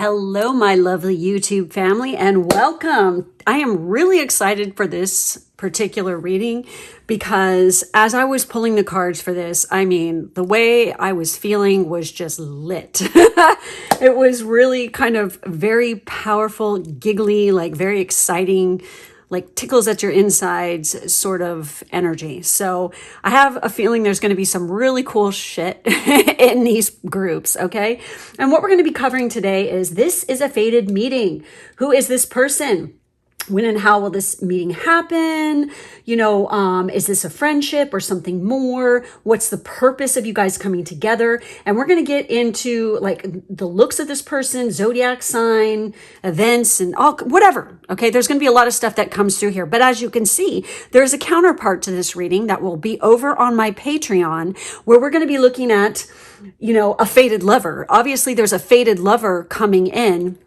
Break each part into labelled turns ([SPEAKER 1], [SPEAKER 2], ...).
[SPEAKER 1] Hello, my lovely YouTube family, and welcome. I am really excited for this particular reading because as I was pulling the cards for this, I mean, the way I was feeling was just lit. It was really kind of very powerful, giggly, like very exciting, like tickles at your insides sort of energy. So I have a feeling there's going to be some really cool shit in these groups, okay? And what we're going to be covering today is this is a fated meeting. Who is this person? When and how will this meeting happen? Is this a friendship or something more? What's the purpose of you guys coming together? And we're going to get into like the looks of this person, zodiac sign, events, and all, whatever. Okay, there's going to be a lot of stuff that comes through here. But as you can see, there's a counterpart to this reading that will be over on my Patreon, where we're going to be looking at, a fated lover. Obviously, there's a fated lover coming in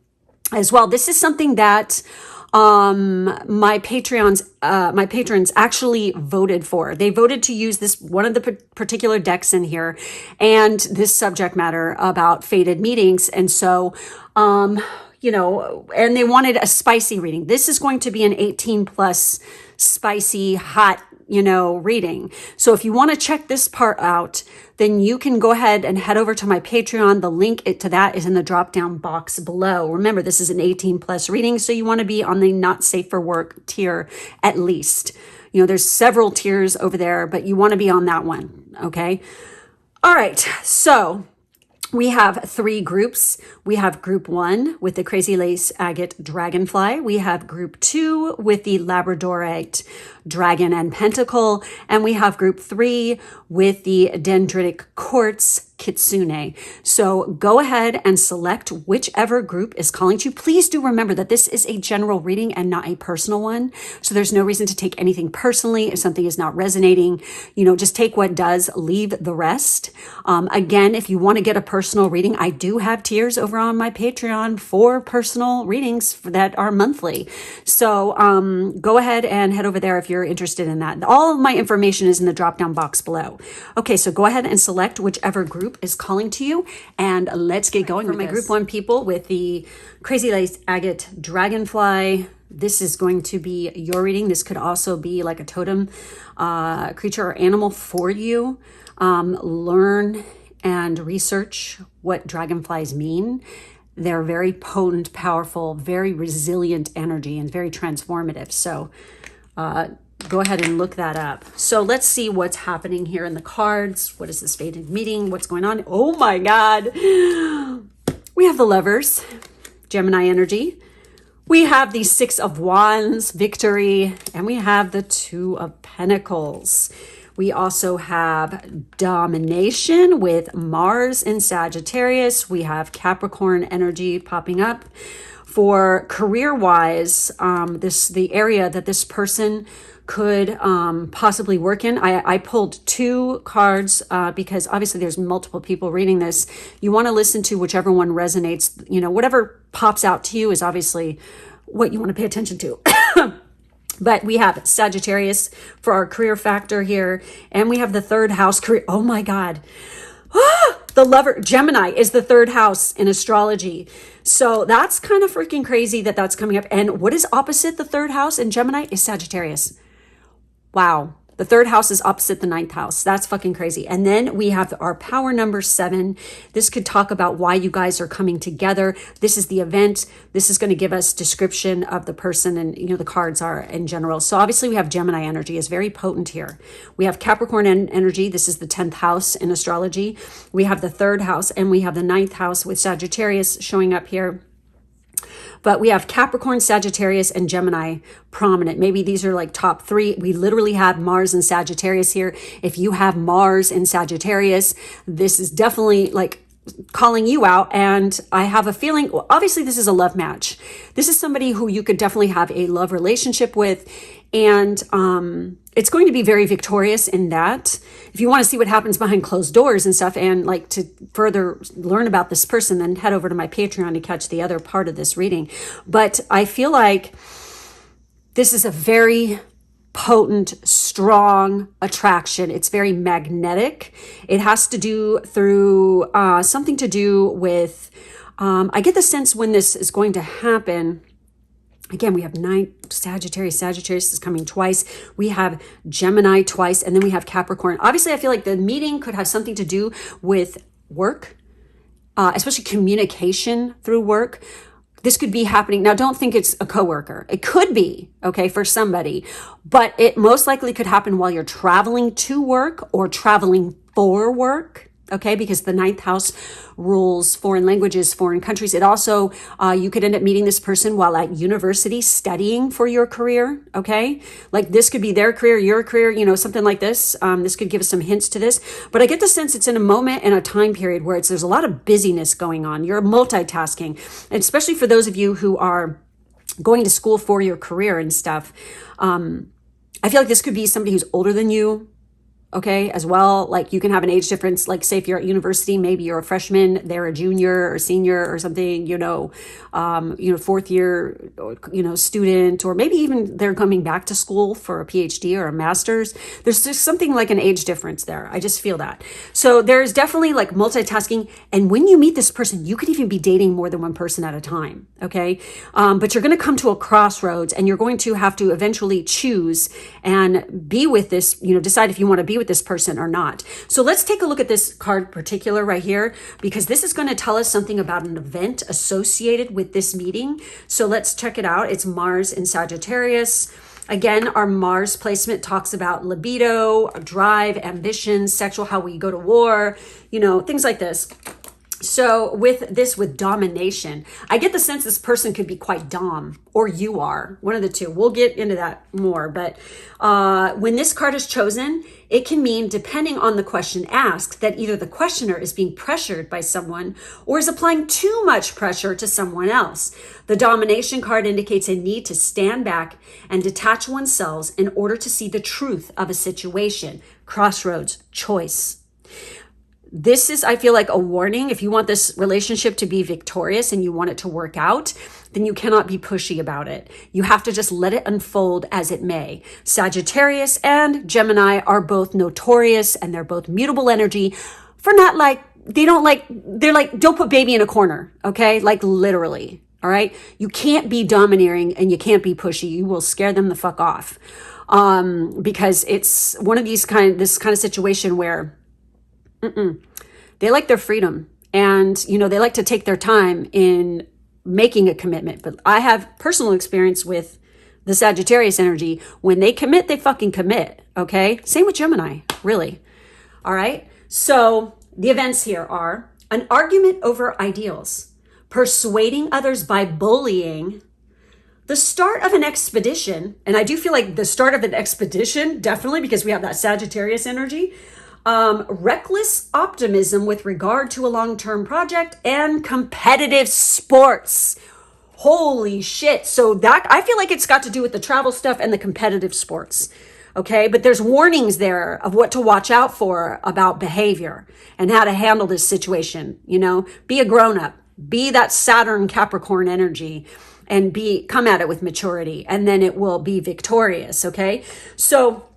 [SPEAKER 1] as well. This is something that my patrons actually voted for. They voted to use this, one of the particular decks in here, and this subject matter about fated meetings. And so, and they wanted a spicy reading. This is going to be an 18 plus spicy, hot, reading. So if you want to check this part out, then you can go ahead and head over to my Patreon. The link to that is in the drop down box below. Remember, this is an 18 plus reading, so you want to be on the not safe for work tier at least. There's several tiers over there, but you want to be on that one. Okay. All right. So we have three groups. We have group 1 with the crazy lace agate dragonfly. We have group 2 with the labradorite dragon and pentacle. And we have group 3 with the dendritic quartz kitsune. So go ahead and select whichever group is calling to you. Please do remember that this is a general reading and not a personal one. So there's no reason to take anything personally. If something is not resonating, just take what does, leave the rest. Again, if you want to get a personal reading, I do have tiers over on my Patreon for personal readings that are monthly. So go ahead and head over there if you're interested in that. All of my information is in the drop down box below. Okay, so go ahead and select whichever group is calling to you, and let's get going. For my group 1 people with the crazy lace agate dragonfly, this is going to be your reading. This could also be like a totem creature or animal for you. Learn and research what dragonflies mean. They're very potent, powerful, very resilient energy and very transformative. So go ahead and look that up. So let's see what's happening here in the cards. What is this fated meeting? What's going on? Oh my God. We have the Lovers, Gemini energy. We have the 6 of Wands, victory, and we have the 2 of Pentacles. We also have domination with Mars in Sagittarius. We have Capricorn energy popping up. For career-wise, the area that this person could possibly work in. I pulled 2 cards because obviously there's multiple people reading this. You want to listen to whichever one resonates. Whatever pops out to you is obviously what you want to pay attention to. But we have Sagittarius for our career factor here. And we have the 3rd house career. Oh my God. The Lover, Gemini is the 3rd house in astrology. So that's kind of freaking crazy that that's coming up. And what is opposite the 3rd house in Gemini is Sagittarius. Wow. The 3rd house is opposite the 9th house. That's fucking crazy. And then we have our power number 7. This could talk about why you guys are coming together. This is the event. This is going to give us description of the person and, the cards are in general. So obviously we have Gemini energy is very potent here. We have Capricorn energy. This is the 10th house in astrology. We have the 3rd house and we have the 9th house with Sagittarius showing up here. But we have Capricorn, Sagittarius, and Gemini prominent. Maybe these are like top 3. We literally have Mars and Sagittarius here. If you have Mars and Sagittarius, this is definitely like calling you out. And I have a feeling, well, obviously this is a love match. This is somebody who you could definitely have a love relationship with. And it's going to be very victorious in that. If you want to see what happens behind closed doors and stuff and like to further learn about this person, then head over to my Patreon to catch the other part of this reading. But I feel like this is a very potent, strong attraction. It's very magnetic. It has to do through something to do with I get the sense when this is going to happen. Again, we have 9 Sagittarius. Sagittarius is coming twice. We have Gemini twice, and then we have Capricorn. Obviously, I feel like the meeting could have something to do with work, especially communication through work. This could be happening. Now, don't think it's a coworker. It could be, okay, for somebody, but it most likely could happen while you're traveling to work or traveling for work. Okay, because the 9th house rules foreign languages, foreign countries. It also, you could end up meeting this person while at university studying for your career. Okay, like this could be their career, your career, you know, something like this. This could give us some hints to this. But I get the sense it's in a moment and a time period where there's a lot of busyness going on. You're multitasking, and especially for those of you who are going to school for your career and stuff. I feel like this could be somebody who's older than you. Okay, as well, like you can have an age difference, like say if you're at university, maybe you're a freshman, they're a junior or senior or something, fourth year, student, or maybe even they're coming back to school for a PhD or a master's. There's just something like an age difference there. I just feel that. So there's definitely like multitasking. And when you meet this person, you could even be dating more than one person at a time. Okay. But you're going to come to a crossroads and you're going to have to eventually choose and be with this, decide if you want to be with this person or not. So let's take a look at this card particular right here, because this is going to tell us something about an event associated with this meeting. So let's check it out. It's Mars in Sagittarius. Again, our Mars placement talks about libido, drive, ambition, sexual, how we go to war, things like this. So with domination, I get the sense this person could be quite dom, or you are, one of the two. We'll get into that more. But when this card is chosen, it can mean, depending on the question asked, that either the questioner is being pressured by someone or is applying too much pressure to someone else. The domination card indicates a need to stand back and detach oneself in order to see the truth of a situation. Crossroads, choice. This is, I feel like, a warning. If you want this relationship to be victorious and you want it to work out, then you cannot be pushy about it. You have to just let it unfold as it may. Sagittarius and Gemini are both notorious, and they're both mutable energy for they're like, don't put baby in a corner, okay? Like literally, all right? You can't be domineering and you can't be pushy. You will scare them the fuck off. Because it's one of this kind of situation where they like their freedom, and they like to take their time in making a commitment. But I have personal experience with the Sagittarius energy. When they commit, they fucking commit. Okay, same with Gemini, really. All right, so the events here are an argument over ideals, persuading others by bullying, the start of an expedition. And I do feel like the start of an expedition, definitely, because we have that Sagittarius energy. Reckless optimism with regard to a long-term project, and competitive sports. Holy shit. So that, I feel like it's got to do with the travel stuff and the competitive sports. Okay. But there's warnings there of what to watch out for about behavior and how to handle this situation. Be a grown-up, be that Saturn Capricorn energy, and come at it with maturity, and then it will be victorious. Okay. So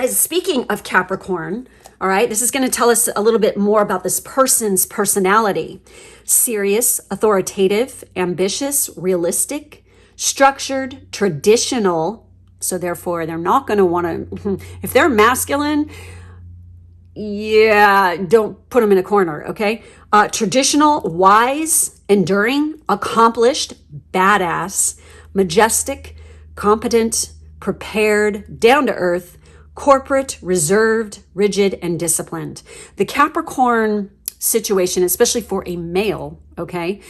[SPEAKER 1] speaking of Capricorn, all right, this is going to tell us a little bit more about this person's personality. Serious, authoritative, ambitious, realistic, structured, traditional. So therefore, they're not going to want to, if they're masculine, don't put them in a corner, okay? Traditional, wise, enduring, accomplished, badass, majestic, competent, prepared, down to earth, corporate, reserved, rigid, and disciplined. The Capricorn situation, especially for a male, okay,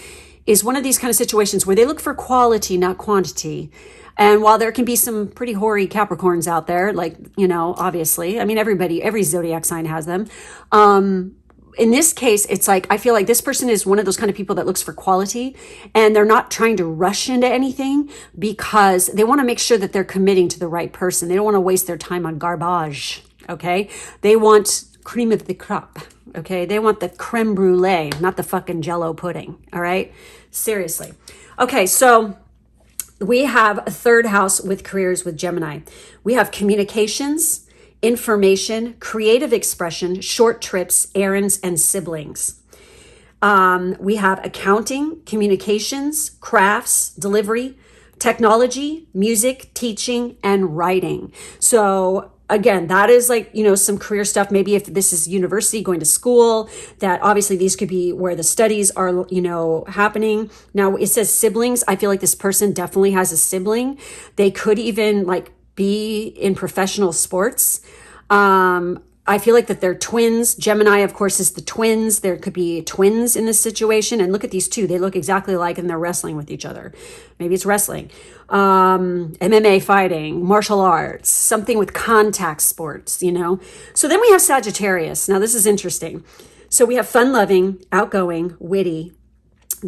[SPEAKER 1] is one of these kind of situations where they look for quality, not quantity. And while there can be some pretty hoary Capricorns out there, like, obviously, I mean, every zodiac sign has them. In this case, it's like, I feel like this person is one of those kind of people that looks for quality, and they're not trying to rush into anything because they want to make sure that they're committing to the right person. They don't want to waste their time on garbage. Okay. They want cream of the crop. Okay. They want the creme brulee, not the fucking Jell-O pudding. All right. Seriously. Okay. So we have a third house with careers with Gemini. We have communications, information, creative expression, short trips, errands, and siblings. We have accounting, communications, crafts, delivery, technology, music, teaching, and writing. So again, that is like, you know, some career stuff. Maybe if this is university, going to school, that obviously these could be where the studies are, you know, happening. Now it says siblings. I feel like this person definitely has a sibling. They could even like be in professional sports. I feel like that they're twins. Gemini, of course, is the twins. There could be twins in this situation. And look at these two. They look exactly alike and they're wrestling with each other. Maybe it's wrestling. MMA fighting, martial arts, something with contact sports, you know. So then we have Sagittarius. Now this is interesting. So we have fun-loving, outgoing, witty,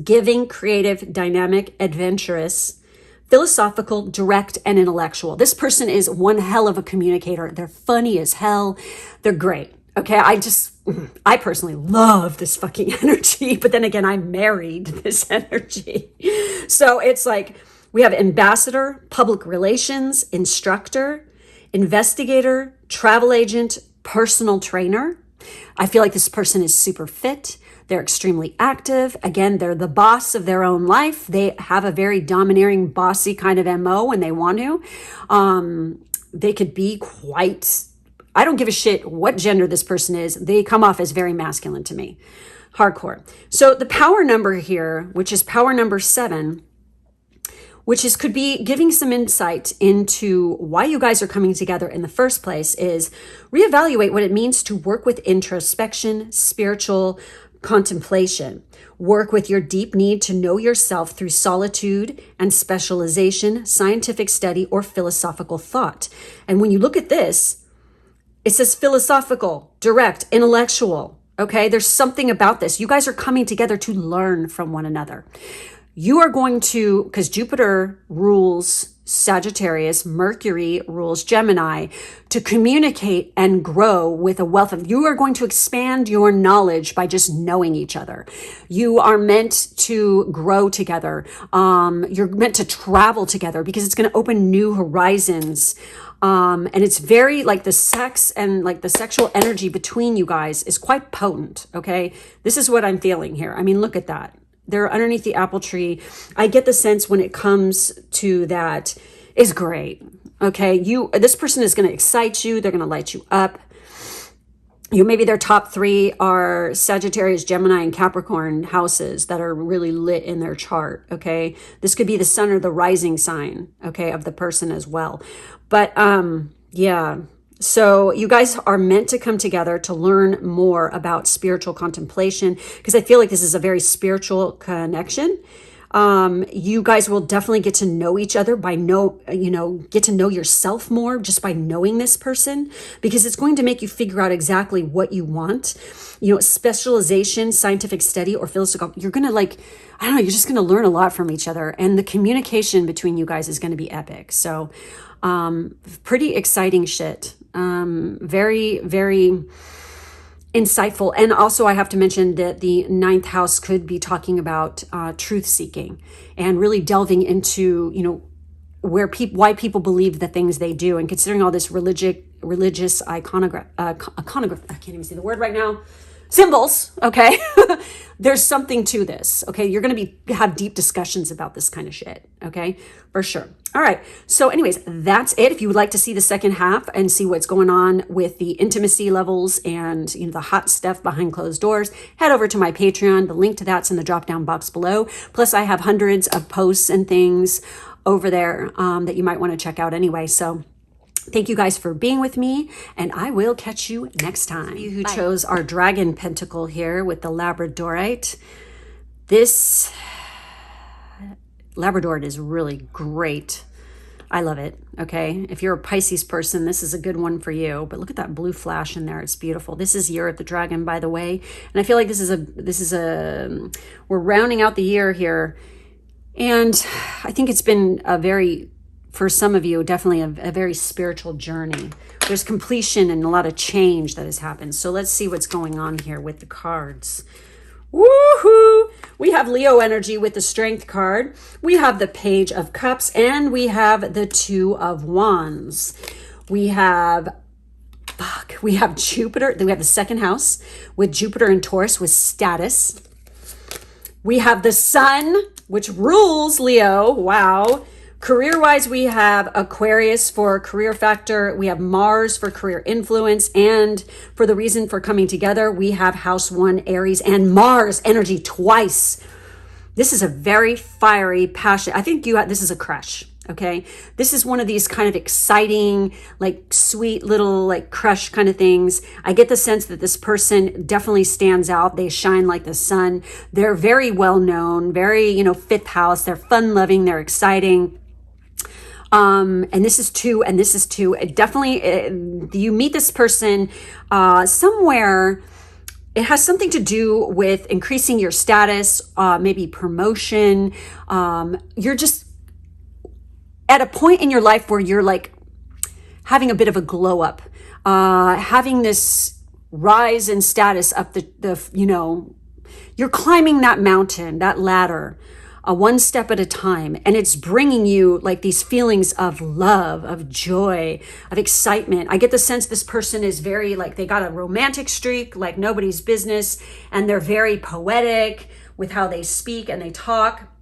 [SPEAKER 1] giving, creative, dynamic, adventurous, philosophical, direct, and intellectual. This person is one hell of a communicator. They're funny as hell. They're great. Okay. I personally love this fucking energy, but then again, I married this energy. So it's like we have ambassador, public relations, instructor, investigator, travel agent, personal trainer. I feel like this person is super fit. They're extremely active. Again, they're the boss of their own life. They have a very domineering, bossy kind of MO when they want to. They could be quite, I don't give a shit what gender this person is. They come off as very masculine to me. Hardcore. So the power number here, which is power number 7, which is could be giving some insight into why you guys are coming together in the first place, is reevaluate what it means to work with introspection, spiritual contemplation. Work with your deep need to know yourself through solitude and specialization, scientific study, or philosophical thought. And when you look at this, it says philosophical, direct, intellectual. Okay, there's something about this. You guys are coming together to learn from one another. You are going to, because Jupiter rules Sagittarius, Mercury rules Gemini, to communicate and grow with a wealth of, you are going to expand your knowledge by just knowing each other. You are meant to grow together. You're meant to travel together because it's going to open new horizons. And it's very like the sex and like the sexual energy between you guys is quite potent. Okay. This is what I'm feeling here. I mean, look at that. They're underneath the apple tree. I get the sense when it comes to that is great. Okay. This person is going to excite you. They're going to light you up. Maybe their top 3 are Sagittarius, Gemini, and Capricorn houses that are really lit in their chart. Okay. This could be the sun or the rising sign, okay, of the person as well. But, yeah. So you guys are meant to come together to learn more about spiritual contemplation, because I feel like this is a very spiritual connection. You guys will definitely get to know each other get to know yourself more just by knowing this person, because it's going to make you figure out exactly what you want. Specialization, scientific study, or philosophical. You're going to you're just going to learn a lot from each other, and the communication between you guys is going to be epic. So, pretty exciting shit. Very, very insightful. And also I have to mention that the 9th house could be talking about truth seeking and really delving into, why people believe the things they do, and considering all this religious iconography. I can't even see the word right now. Symbols. Okay. There's something to this. Okay. You're going to have deep discussions about this kind of shit. Okay. For sure. All right. So anyways, that's it. If you would like to see the second half and see what's going on with the intimacy levels and the hot stuff behind closed doors, head over to my Patreon. The link to that's in the drop down box below. Plus I have hundreds of posts and things over there that you might want to check out anyway. So thank you guys for being with me, and I will catch you next time. You who chose our dragon pentacle here with the labradorite. This labradorite is really great. I love it. Okay. If you're a Pisces person, this is a good one for you, but look at that blue flash in there. It's beautiful. This is Year of the Dragon, by the way. And I feel like we're rounding out the year here. And I think it's been for some of you, definitely a very spiritual journey. There's completion and a lot of change that has happened. So let's see what's going on here with the cards. Woohoo! We have Leo energy with the Strength card. We have the Page of Cups, and we have the 2 of Wands. We have Jupiter. Then we have the second house with Jupiter and Taurus with status. We have the sun, which rules Leo. Wow. Career-wise, we have Aquarius for career factor. We have Mars for career influence. And for the reason for coming together, we have house 1, Aries, and Mars energy twice. This is a very fiery, passionate. I think this is a crush. Okay. This is one of these kind of exciting, like sweet little like crush kind of things. I get the sense that this person definitely stands out. They shine like the sun. They're very well known, very, fifth house. They're fun loving. They're exciting. And this is two, and this is two. It definitely, you meet this person, somewhere. It has something to do with increasing your status, maybe promotion. You're just at a point in your life where you're like having a bit of a glow up, having this rise in status up you're climbing that mountain, that ladder, one step at a time. And it's bringing you like these feelings of love, of joy, of excitement. I get the sense this person is very like, they got a romantic streak, like nobody's business. And they're very poetic with how they speak and they talk.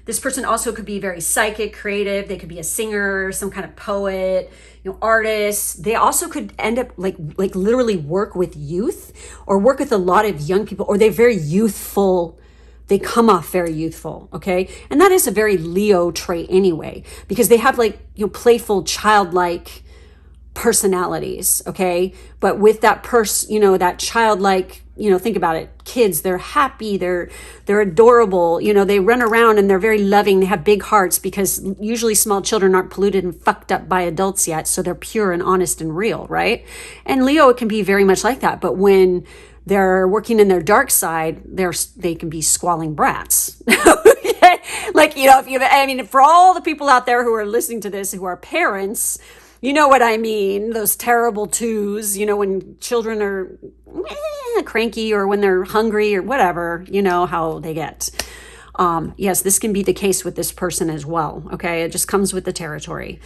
[SPEAKER 1] This person also could be very psychic, creative. They could be a singer, some kind of poet, artist. They also could end up like literally work with youth or work with a lot of young people, or they're very youthful. They come off very youthful. Okay. And that is a very Leo trait anyway, because they have like, playful, childlike personalities. Okay. But with that that childlike, think about it. Kids, they're happy. They're adorable. They run around and they're very loving. They have big hearts because usually small children aren't polluted and fucked up by adults yet. So they're pure and honest and real. Right. And Leo, it can be very much like that. But when they're working in their dark side, they can be squalling brats. Okay? Like, for all the people out there who are listening to this, who are parents, you know what I mean? Those terrible twos, when children are cranky or when they're hungry or whatever, how they get. Yes, this can be the case with this person as well. Okay. It just comes with the territory,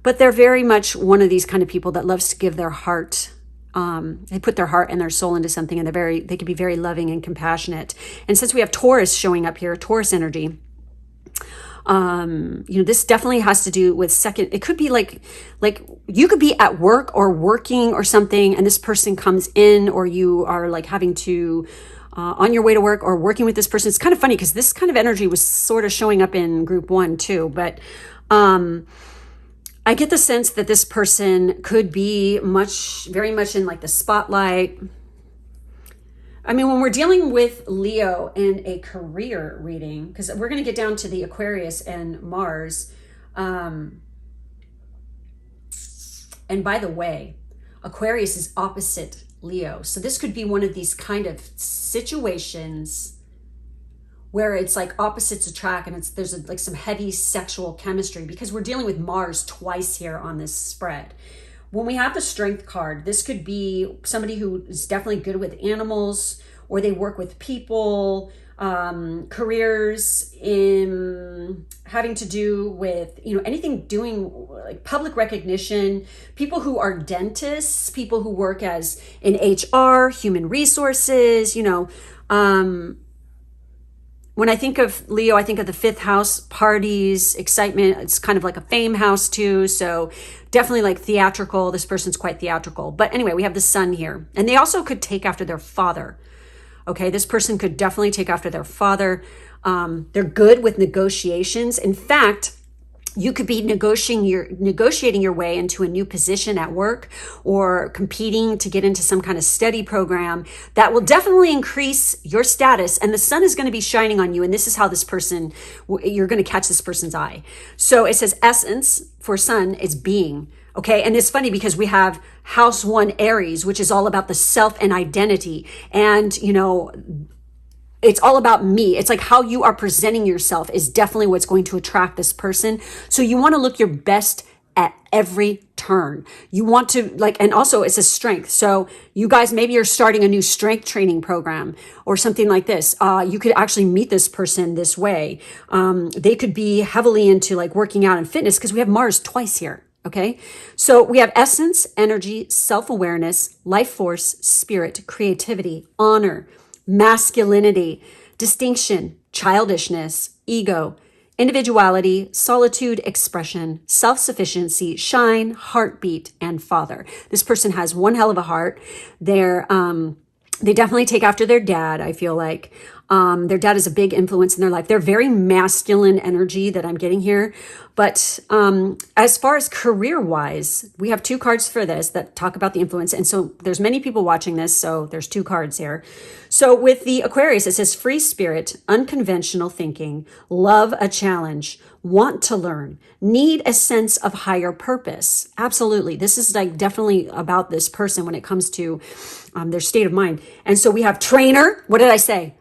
[SPEAKER 1] but they're very much one of these kind of people that loves to give their heart. They put their heart and their soul into something, and they can be very loving and compassionate. And since we have Taurus showing up here, Taurus energy, this definitely has to do with it could be like you could be at work or working or something, and this person comes in, or you are like having to, on your way to work or working with this person. It's kind of funny because this kind of energy was sort of showing up in group 1 too, but, I get the sense that this person could be very much in like the spotlight. I mean, when we're dealing with Leo in a career reading, because we're going to get down to the Aquarius and Mars. And by the way, Aquarius is opposite Leo. So this could be one of these kind of situations where it's like opposites attract, and there's like some heavy sexual chemistry, because we're dealing with Mars twice here on this spread. When we have the Strength card, this could be somebody who is definitely good with animals, or they work with people, careers in having to do with, anything doing like public recognition, people who are dentists, people who work as in HR, human resources, when I think of Leo, I think of the 5th house, parties, excitement. It's kind of like a fame house too. So definitely like theatrical. This person's quite theatrical. But anyway, we have the sun here. And they also could take after their father. Okay, this person could definitely take after their father. They're good with negotiations. In fact, you could be negotiating your way into a new position at work, or competing to get into some kind of study program that will definitely increase your status. And the sun is going to be shining on you. And this is how you're going to catch this person's eye. So it says essence for sun is being. Okay. And it's funny because we have house 1 Aries, which is all about the self and identity. And, it's all about me. It's like how you are presenting yourself is definitely what's going to attract this person. So you want to look your best at every turn. You want to and also it's a strength. So you guys, maybe you're starting a new strength training program or something like this. You could actually meet this person this way. They could be heavily into like working out and fitness, because we have Mars twice here. Okay. So we have essence, energy, self-awareness, life force, spirit, creativity, honor, masculinity, distinction, childishness, ego, individuality, solitude, expression, self-sufficiency, shine, heartbeat, and father. This person has one hell of a heart. They definitely take after their dad, I feel like. Their dad is a big influence in their life. They're very masculine energy that I'm getting here. But as far as career-wise, we have 2 cards for this that talk about the influence. And so there's many people watching this, so there's 2 cards here. So with the Aquarius, it says free spirit, unconventional thinking, love a challenge, want to learn, need a sense of higher purpose. Absolutely. This is like definitely about this person when it comes to their state of mind. And so we have trainer. What did I say?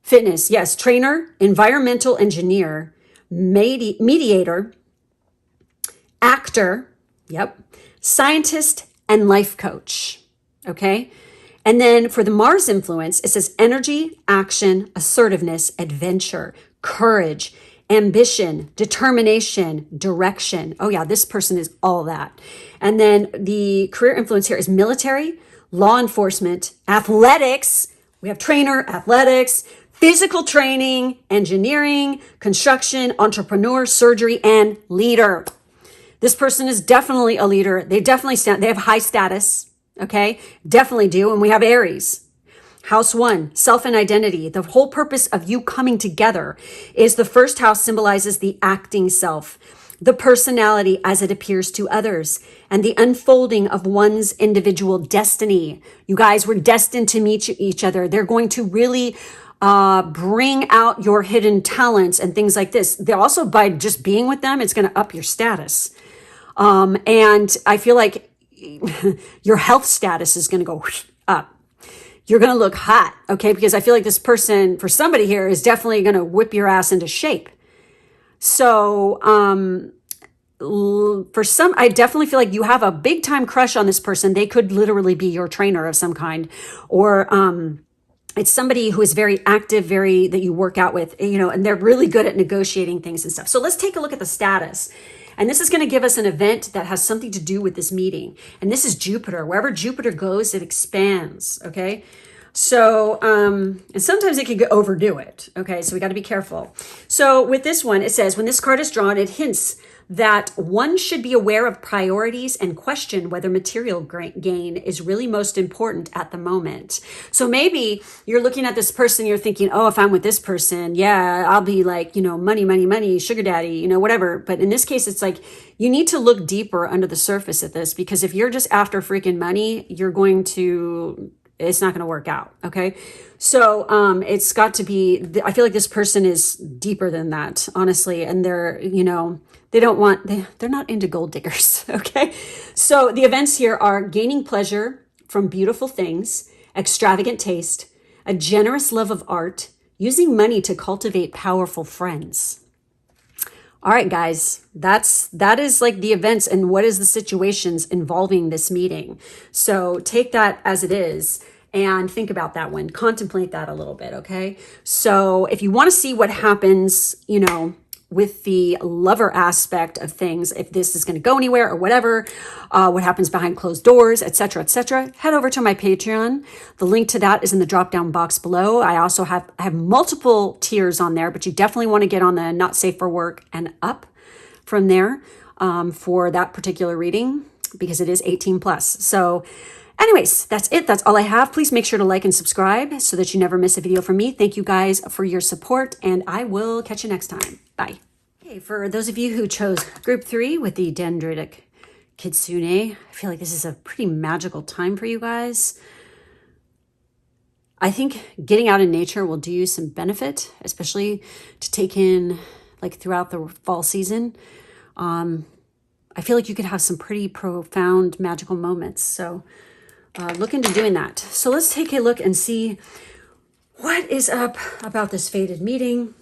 [SPEAKER 1] Fitness, yes, trainer, environmental engineer, mediator, actor, yep, scientist, and life coach, okay? And then for the Mars influence, it says energy, action, assertiveness, adventure, courage, ambition, determination, direction. Oh yeah, this person is all that. And then the career influence here is military, law enforcement, athletics. We have trainer, athletics, physical training, engineering, construction, entrepreneur, surgery, and leader. This person is definitely a leader. They have high status, okay? Definitely do. And we have Aries. House 1, self and identity. The whole purpose of you coming together is the first house symbolizes the acting self, the personality as it appears to others, and the unfolding of one's individual destiny. You guys were destined to meet each other. They're going to really bring out your hidden talents and things like this. They also, by just being with them, it's going to up your status. And I feel like your health status is going to go up. You're going to look hot, okay? Because I feel like this person, for somebody here, is definitely going to whip your ass into shape. So, for some, I definitely feel like you have a big time crush on this person. They could literally be your trainer of some kind, or, it's somebody who is very active, that you work out with, and they're really good at negotiating things and stuff. So let's take a look at the status. And this is going to give us an event that has something to do with this meeting. And this is Jupiter. Wherever Jupiter goes, it expands, okay? So, and sometimes it can overdo it, okay? So we got to be careful. So with this one, it says, when this card is drawn, it hints that one should be aware of priorities and question whether material gain is really most important at the moment. So maybe you're looking at this person, you're thinking, oh, if I'm with this person, yeah, I'll be like, money, money, money, sugar daddy, whatever. But in this case, it's like, you need to look deeper under the surface at this, because if you're just after freaking money, it's not going to work out. Okay. So, it's got to be, I feel like this person is deeper than that, honestly. And they're not into gold diggers. Okay. So the events here are gaining pleasure from beautiful things, extravagant taste, a generous love of art, using money to cultivate powerful friends. All right, guys, that is like the events and what is the situations involving this meeting. So take that as it is and think about that one. Contemplate that a little bit, okay? So if you want to see what happens, with the lover aspect of things, if this is going to go anywhere or whatever, what happens behind closed doors, etc., head over to my Patreon. The link to that is in the drop-down box below. I also have multiple tiers on there, but you definitely want to get on the not safe for work and up from there for that particular reading, because it is 18 plus. So anyways, that's it. That's all I have. Please make sure to like and subscribe so that you never miss a video from me. Thank you guys for your support, and I will catch you next time. Bye. Okay, for those of you who chose group 3 with the dendritic kitsune, I feel like this is a pretty magical time for you guys. I think getting out in nature will do you some benefit, especially to take in like throughout the fall season. I feel like you could have some pretty profound magical moments. So look into doing that. So let's take a look and see what is up about this fated meeting.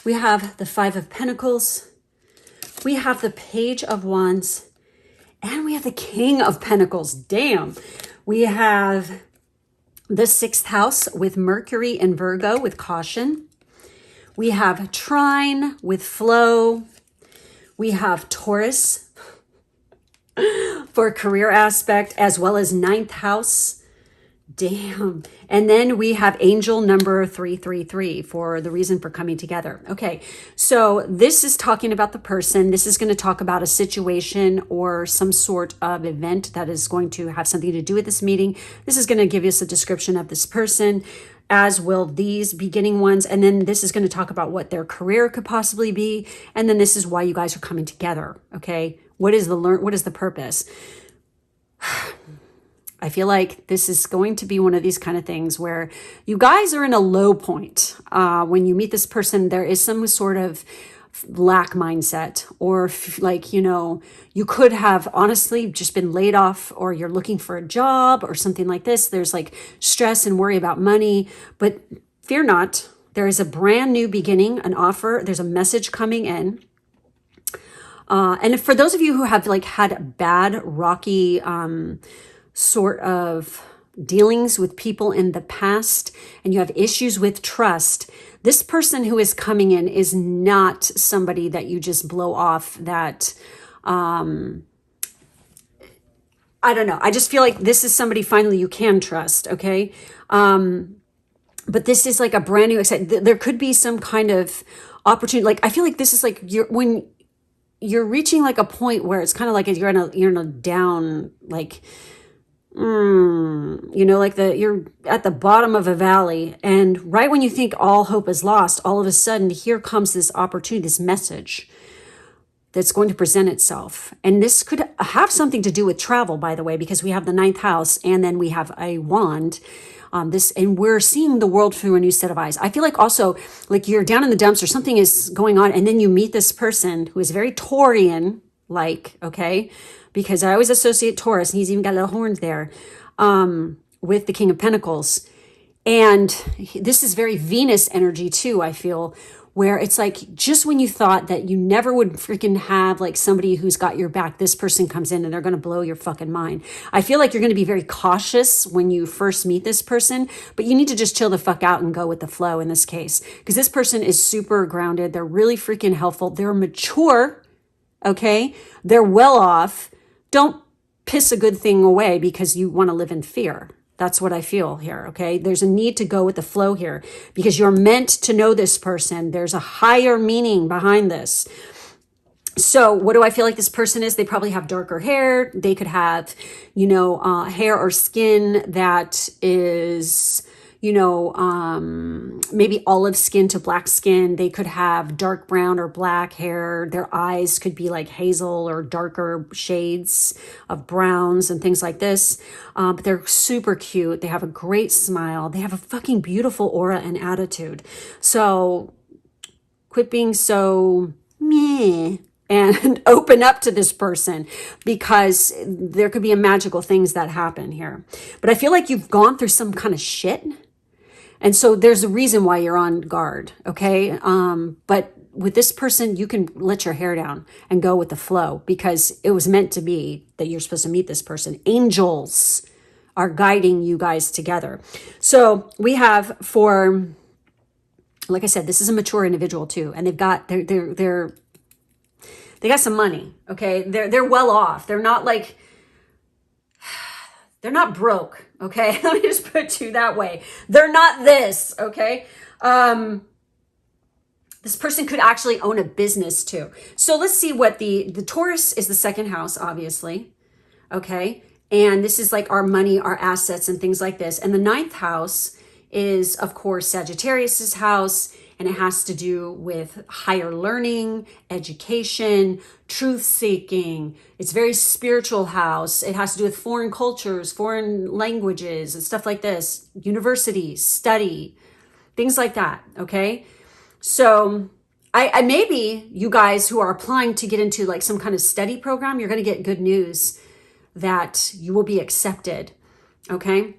[SPEAKER 1] We have the 5 of Pentacles. We have the Page of Wands. And we have the King of Pentacles. Damn. We have the 6th house with Mercury and Virgo with caution. We have Trine with flow. We have Taurus for career aspect, as well as 9th house, Damn. And then we have angel number 333 for the reason for coming together. Okay. So this is talking about the person. This is going to talk about a situation or some sort of event that is going to have something to do with this meeting. This is going to give us a description of this person, as will these beginning ones. And then this is going to talk about what their career could possibly be. And then this is why you guys are coming together. Okay. What is the purpose? I feel like this is going to be one of these kind of things where you guys are in a low point. When you meet this person, there is some sort of lack mindset, or like, you know, you could have honestly just been laid off, or you're looking for a job or something like this. There's like stress and worry about money, but fear not. There is a brand new beginning, an offer. There's a message coming in. And for those of you who have like had bad, rocky, sort of dealings with people in the past, and you have issues with trust, this person who is coming in is not somebody that you just blow off that, I don't know. I just feel like this is somebody finally you can trust. Okay. But this is like a brand new, there could be some kind of opportunity. Like, I feel like this is like when you're reaching like a point where it's kind of like you're in a down, like, you know, like you're at the bottom of a valley, and right when you think all hope is lost, all of a sudden here comes this opportunity, this message that's going to present itself. And this could have something to do with travel, by the way, because we have the 9th house and then we have a wand. And we're seeing the world through a new set of eyes. I feel like also like you're down in the dumps or something is going on, and then you meet this person who is very Taurian, like, okay, because I always associate Taurus, and he's even got little horns there, with the King of Pentacles. And this is very Venus energy too, I feel, where it's like just when you thought that you never would freaking have like somebody who's got your back, this person comes in and they're going to blow your fucking mind. I feel like you're going to be very cautious when you first meet this person, but you need to just chill the fuck out and go with the flow in this case, because this person is super grounded. They're really freaking helpful. They're mature. Okay. They're well off. Don't piss a good thing away because you want to live in fear. That's what I feel here, okay? There's a need to go with the flow here because you're meant to know this person. There's a higher meaning behind this. So what do I feel like this person is? They probably have darker hair. They could have, you know, hair or skin that is, you know, maybe olive skin to black skin. They could have dark brown or black hair. Their eyes could be like hazel or darker shades of browns and things like this. But they're super cute. They have a great smile. They have a fucking beautiful aura and attitude. So quit being so meh and open up to this person, because there could be a magical things that happen here. But I feel like you've gone through some kind of shit. And so there's a reason why you're on guard, okay? But with this person, you can let your hair down and go with the flow, because it was meant to be that you're supposed to meet this person. Angels are guiding you guys together. So we have for, like I said, this is a mature individual too, and they got some money, okay? They're well off. They're not like, they're not broke, okay? Let me just put it to you that way. They're not this, okay? This person could actually own a business too. So let's see what the Taurus is, the 2nd house, obviously, okay? And this is like our money, our assets, and things like this. And the 9th house is, of course, Sagittarius's house, and it has to do with higher learning, education, truth-seeking. It's very spiritual house. It has to do with foreign cultures, foreign languages, and stuff like this. Universities, study, things like that, okay? So I maybe you guys who are applying to get into like some kind of study program, you're going to get good news that you will be accepted, okay?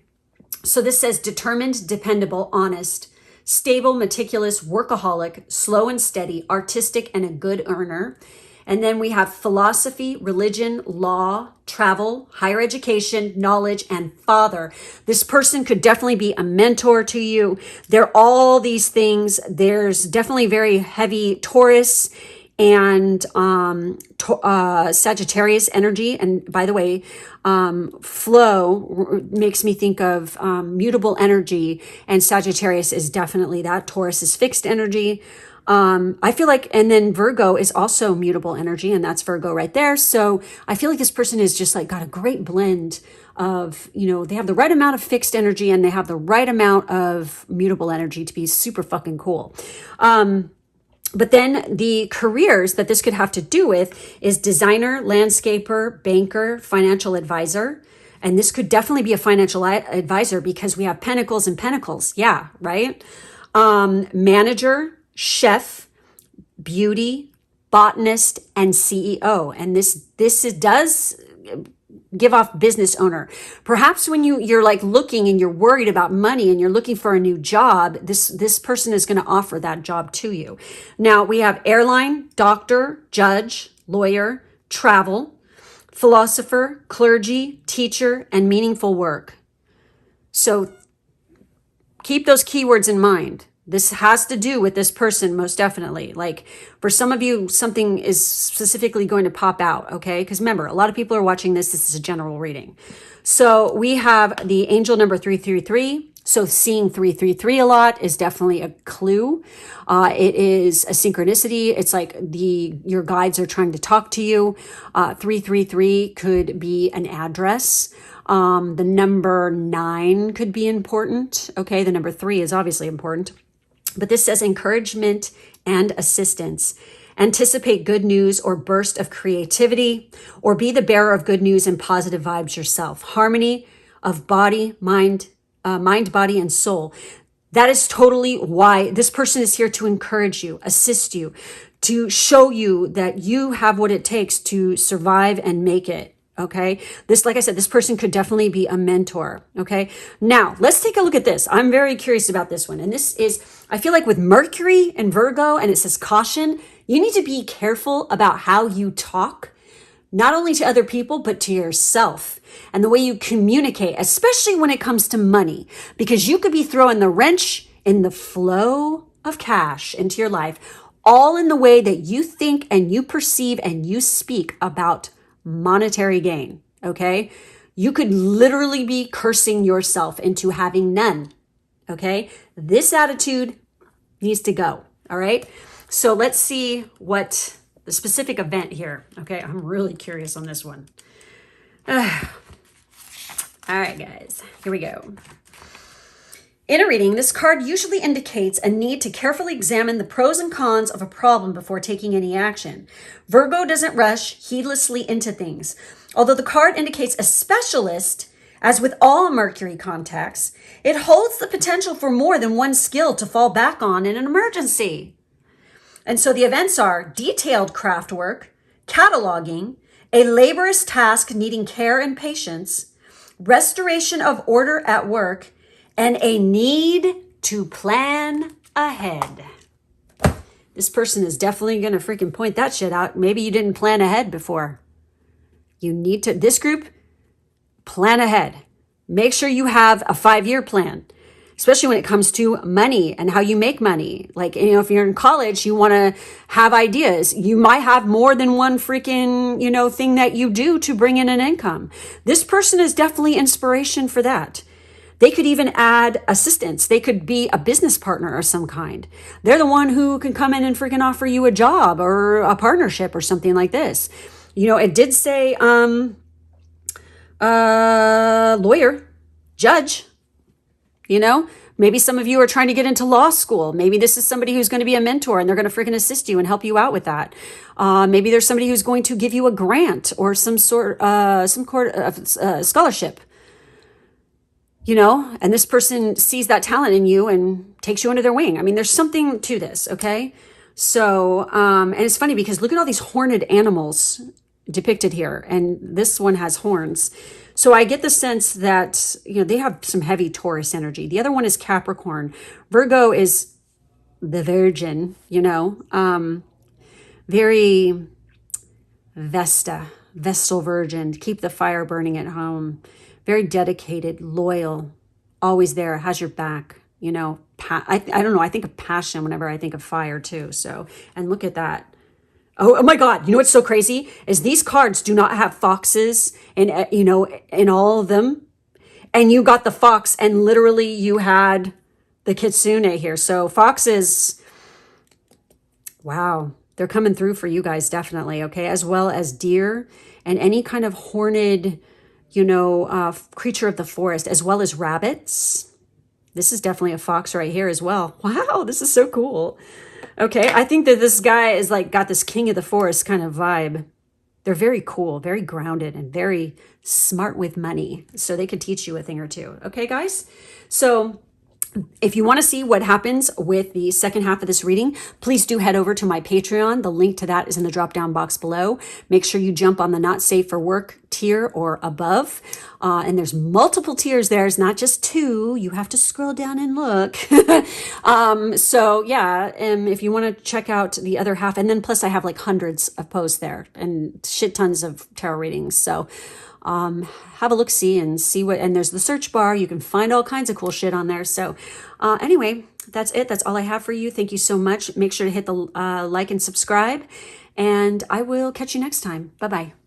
[SPEAKER 1] So this says determined, dependable, honest, stable, meticulous, workaholic, slow and steady, artistic, and a good earner. And then we have philosophy, religion, law, travel, higher education, knowledge, and father. This person could definitely be a mentor to you. They're all these things. There's definitely very heavy Taurus and Sagittarius energy. And by the way, flow makes me think of mutable energy, and Sagittarius is definitely that. Taurus is fixed energy. I feel like, and then Virgo is also mutable energy, and that's Virgo right there. So I feel like this person is just like got a great blend of, they have the right amount of fixed energy and they have the right amount of mutable energy to be super fucking cool. But then the careers that this could have to do with is designer, landscaper, banker, financial advisor. And this could definitely be a financial advisor because we have pentacles and pentacles. Yeah, right? Manager, chef, beauty, botanist, and CEO. And this does give off business owner. Perhaps when you're like looking and you're worried about money and you're looking for a new job, this person is going to offer that job to you. Now we have airline, doctor, judge, lawyer, travel, philosopher, clergy, teacher, and meaningful work. So keep those keywords in mind. This has to do with this person, most definitely. Like for some of you, something is specifically going to pop out, okay? Because remember, a lot of people are watching this. This is a general reading. So we have the angel number 333. So seeing 333 a lot is definitely a clue. It is a synchronicity. It's like your guides are trying to talk to you. 333 could be an address. The number 9 could be important. Okay, the number 3 is obviously important. But this says encouragement and assistance. Anticipate good news or burst of creativity, or be the bearer of good news and positive vibes yourself. Harmony of body, mind, body, and soul. That is totally why this person is here, to encourage you, assist you, to show you that you have what it takes to survive and make it. Okay. Like I said, this person could definitely be a mentor. Okay. Now let's take a look at this. I'm very curious about this one. And this is, I feel like with Mercury and Virgo, and it says caution, you need to be careful about how you talk, not only to other people, but to yourself, and the way you communicate, especially when it comes to money, because you could be throwing the wrench in the flow of cash into your life, all in the way that you think and you perceive and you speak about monetary gain. Okay. You could literally be cursing yourself into having none. Okay. This attitude needs to go. All right. So let's see what the specific event here. Okay. I'm really curious on this one. All right, guys, here we go. In a reading, this card usually indicates a need to carefully examine the pros and cons of a problem before taking any action. Virgo doesn't rush heedlessly into things. Although the card indicates a specialist, as with all Mercury contacts, it holds the potential for more than one skill to fall back on in an emergency. And so the events are detailed craft work, cataloging, a laborious task needing care and patience, restoration of order at work, and a need to plan ahead. This person is definitely going to freaking point that shit out. Maybe you didn't plan ahead before. You need to, this group, plan ahead. Make sure you have a 5-year plan, especially when it comes to money and how you make money. Like, if you're in college, you want to have ideas. You might have more than one freaking, thing that you do to bring in an income. This person is definitely inspiration for that. They could even add assistance. They could be a business partner of some kind. They're the one who can come in and freaking offer you a job or a partnership or something like this. It did say lawyer, judge. Maybe some of you are trying to get into law school. Maybe this is somebody who's going to be a mentor and they're going to freaking assist you and help you out with that. Maybe there's somebody who's going to give you a grant or some sort of scholarship. And this person sees that talent in you and takes you under their wing. I mean, there's something to this, okay? So, and it's funny because look at all these horned animals depicted here. And this one has horns. So I get the sense that, they have some heavy Taurus energy. The other one is Capricorn. Virgo is the virgin, very Vestal virgin, keep the fire burning at home. Very dedicated, loyal, always there, has your back, I don't know. I think of passion whenever I think of fire too. So, and look at that. Oh my God. You know what's so crazy is these cards do not have foxes in, in all of them. And you got the fox and literally you had the kitsune here. So foxes, wow, they're coming through for you guys, definitely. Okay. As well as deer and any kind of horned, creature of the forest, as well as rabbits. This is definitely a fox right here as well. Wow. This is so cool. Okay. I think that this guy is like got this king of the forest kind of vibe. They're very cool, very grounded, and very smart with money. So they could teach you a thing or two. Okay, guys? So if you want to see what happens with the second half of this reading, please do head over to my Patreon. The link to that is in the drop-down box below. Make sure you jump on the Not Safe for Work tier or above. And there's multiple tiers there. It's not just 2. You have to scroll down and look. So yeah, if you want to check out the other half, and then plus I have like hundreds of posts there and shit tons of tarot readings. So have a look-see and see what, and there's the search bar. You can find all kinds of cool shit on there. So anyway, that's it. That's all I have for you. Thank you so much. Make sure to hit the like and subscribe, and I will catch you next time. Bye-bye.